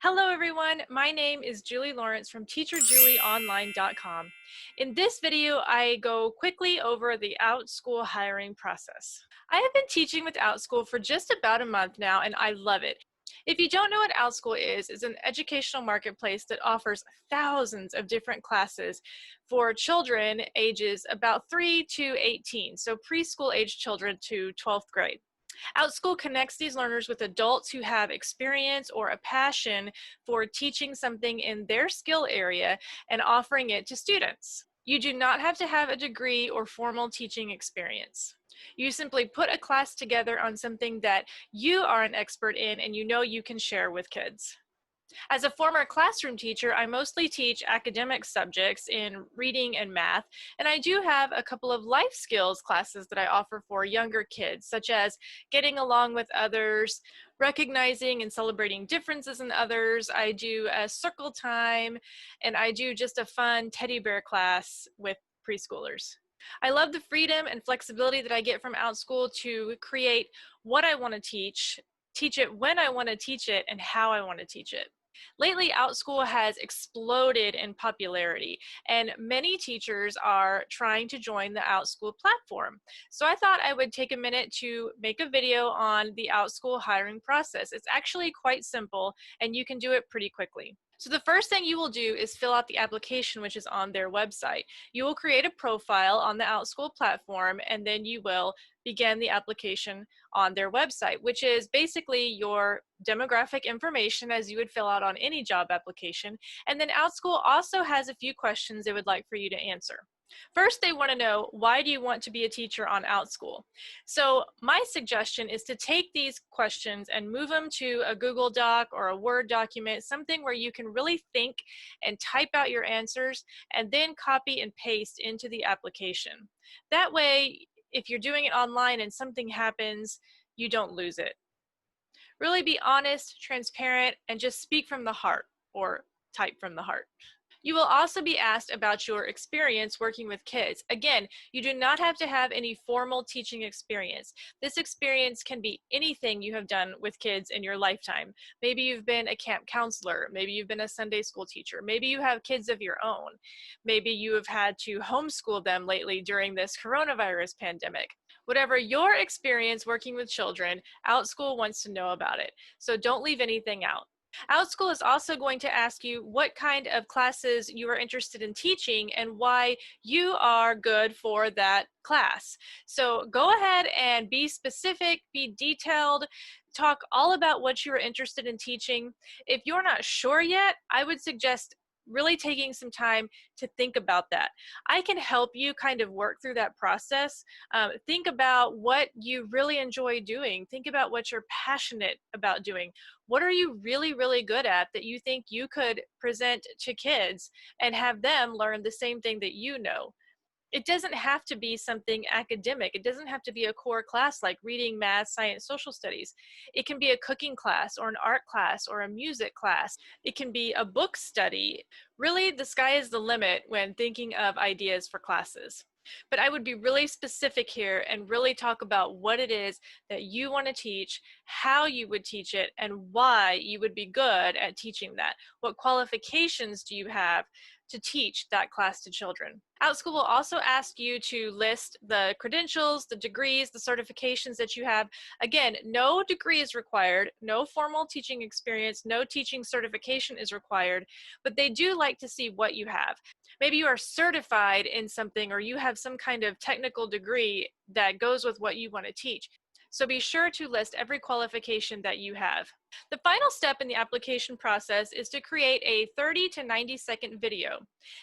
Hello everyone, my name is Julie Lawrence from TeacherJulieOnline.com. In this video, I go quickly over the Outschool hiring process. I have been teaching with Outschool for just about a month now and I love it. If you don't know what Outschool is, it's an educational marketplace that offers thousands of different classes for children ages about 3 to 18, so preschool age children to 12th grade. Outschool connects these learners with adults who have experience or a passion for teaching something in their skill area and offering it to students. You do not have to have a degree or formal teaching experience. You simply put a class together on something that you are an expert in and you know you can share with kids. As a former classroom teacher, I mostly teach academic subjects in reading and math, and I do have a couple of life skills classes that I offer for younger kids, such as getting along with others, recognizing and celebrating differences in others. I do a circle time, and I do just a fun teddy bear class with preschoolers. I love the freedom and flexibility that I get from Outschool to create what I want to teach it when I want to teach it, and how I want to teach it. Lately, Outschool has exploded in popularity, and many teachers are trying to join the Outschool platform. So I thought I would take a minute to make a video on the Outschool hiring process. It's actually quite simple, and you can do it pretty quickly. So the first thing you will do is fill out the application, which is on their website. You will create a profile on the Outschool platform, and then you will begin the application on their website, which is basically your demographic information as you would fill out on any job application. And then Outschool also has a few questions they would like for you to answer. First, they want to know, why do you want to be a teacher on Outschool? So my suggestion is to take these questions and move them to a Google Doc or a Word document, something where you can really think and type out your answers and then copy and paste into the application. That way, if you're doing it online and something happens, you don't lose it. Really be honest, transparent, and just speak from the heart, or type from the heart. You will also be asked about your experience working with kids. Again, you do not have to have any formal teaching experience. This experience can be anything you have done with kids in your lifetime. Maybe you've been a camp counselor. Maybe you've been a Sunday school teacher. Maybe you have kids of your own. Maybe you have had to homeschool them lately during this coronavirus pandemic. Whatever your experience working with children, Outschool wants to know about it. So don't leave anything out. Outschool is also going to ask you what kind of classes you are interested in teaching and why you are good for that class. So go ahead and be specific, be detailed, talk all about what you are interested in teaching. If you're not sure yet, I would suggest really taking some time to think about that. I can help you kind of work through that process. Think about what you really enjoy doing. Think about what you're passionate about doing. What are you really, really good at that you think you could present to kids and have them learn the same thing that you know? It doesn't have to be something academic. It doesn't have to be a core class like reading, math, science, social studies. It can be a cooking class or an art class or a music class. It can be a book study. Really, the sky is the limit when thinking of ideas for classes. But I would be really specific here and really talk about what it is that you want to teach, how you would teach it, and why you would be good at teaching that. What qualifications do you have to teach that class to children? Outschool will also ask you to list the credentials, the degrees, the certifications that you have. Again, no degree is required, no formal teaching experience, no teaching certification is required, but they do like to see what you have. Maybe you are certified in something, or you have some kind of technical degree that goes with what you want to teach. So be sure to list every qualification that you have. The final step in the application process is to create a 30 to 90-second video.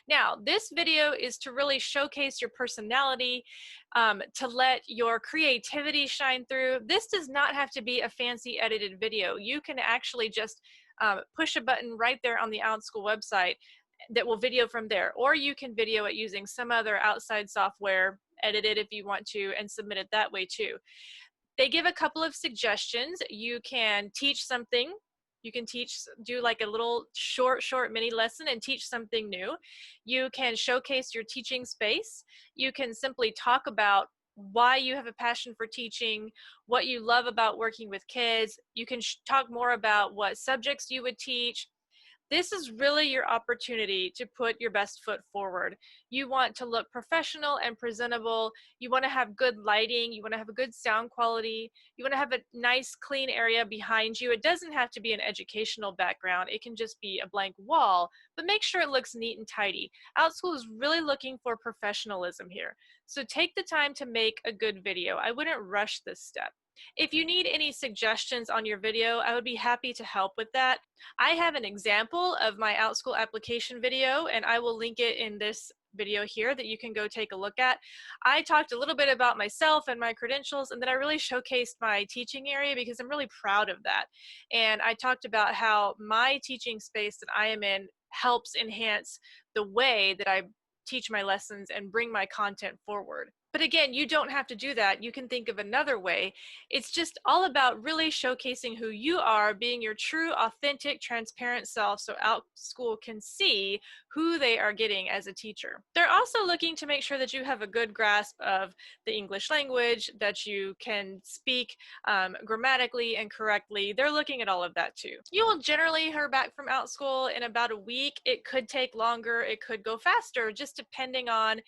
Now, this video is to really showcase your personality, to let your creativity shine through. This does not have to be a fancy edited video. You can actually just push a button right there on the Outschool website that will video from there, or you can video it using some other outside software, edit it if you want to, and submit it that way too. They give a couple of suggestions. You can teach something. You can do like a little short mini lesson and teach something new. You can showcase your teaching space. You can simply talk about why you have a passion for teaching, what you love about working with kids. You can talk more about what subjects you would teach. This is really your opportunity to put your best foot forward. You want to look professional and presentable. You want to have good lighting. You want to have a good sound quality. You want to have a nice, clean area behind you. It doesn't have to be an educational background. It can just be a blank wall, but make sure it looks neat and tidy. Outschool is really looking for professionalism here. So take the time to make a good video. I wouldn't rush this step. If you need any suggestions on your video, I would be happy to help with that. I have an example of my Outschool application video, and I will link it in this video here that you can go take a look at. I talked a little bit about myself and my credentials, and then I really showcased my teaching area because I'm really proud of that. And I talked about how my teaching space that I am in helps enhance the way that I teach my lessons and bring my content forward. But again, you don't have to do that. You can think of another way. It's just all about really showcasing who you are, being your true, authentic, transparent self so Outschool can see who they are getting as a teacher. They're also looking to make sure that you have a good grasp of the English language, that you can speak grammatically and correctly. They're looking at all of that too. You will generally hear back from Outschool in about a week. It could take longer, it could go faster, just depending on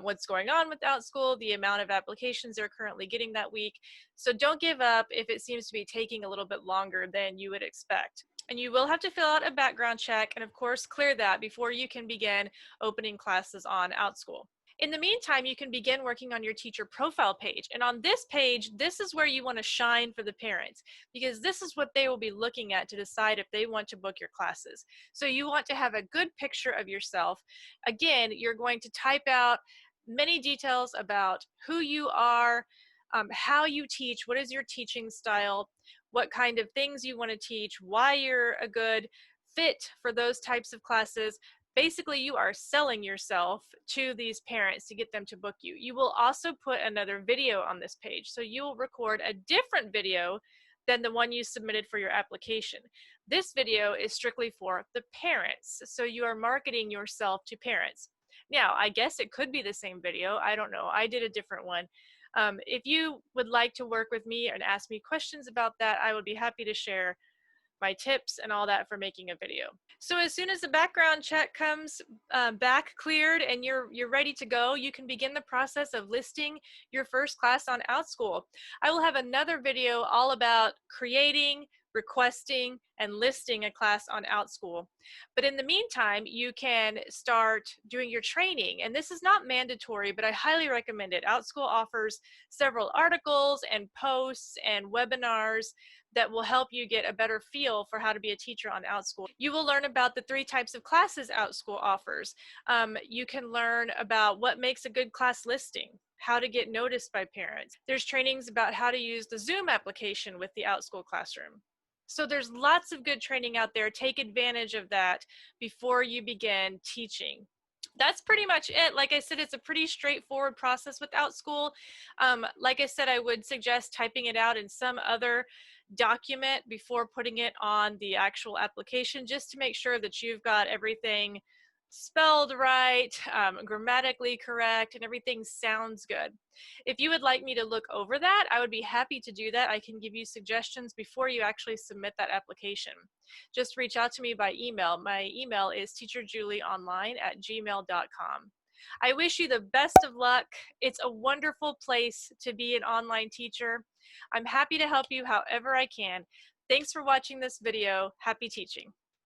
what's going on with Outschool, the amount of applications they're currently getting that week. So don't give up if it seems to be taking a little bit longer than you would expect. And you will have to fill out a background check and of course clear that before you can begin opening classes on Outschool. In the meantime, you can begin working on your teacher profile page. And on this page, this is where you want to shine for the parents because this is what they will be looking at to decide if they want to book your classes. So you want to have a good picture of yourself. Again, you're going to type out many details about who you are, how you teach, what is your teaching style, what kind of things you want to teach, why you're a good fit for those types of classes. Basically, you are selling yourself to these parents to get them to book you. You will also put another video on this page. So you will record a different video than the one you submitted for your application. This video is strictly for the parents. So you are marketing yourself to parents. Now, I guess it could be the same video. I don't know. I did a different one. If you would like to work with me and ask me questions about that, I would be happy to share my tips and all that for making a video. So as soon as the background check comes back cleared and you're ready to go, you can begin the process of listing your first class on Outschool. I will have another video all about creating, requesting, and listing a class on Outschool. But in the meantime, you can start doing your training. And this is not mandatory, but I highly recommend it. Outschool offers several articles and posts and webinars that will help you get a better feel for how to be a teacher on Outschool. You will learn about the 3 types of classes Outschool offers. You can learn about what makes a good class listing, how to get noticed by parents. There's trainings about how to use the Zoom application with the Outschool classroom. So there's lots of good training out there. Take advantage of that before you begin teaching. That's pretty much it. Like I said, it's a pretty straightforward process with Outschool. Like I said, I would suggest typing it out in some other document before putting it on the actual application, just to make sure that you've got everything spelled right, grammatically correct, and everything sounds good. If you would like me to look over that, I would be happy to do that. I can give you suggestions before you actually submit that application. Just reach out to me by email. My email is teacherjulieonline@gmail.com. I wish you the best of luck. It's a wonderful place to be an online teacher. I'm happy to help you however I can. Thanks for watching this video. Happy teaching.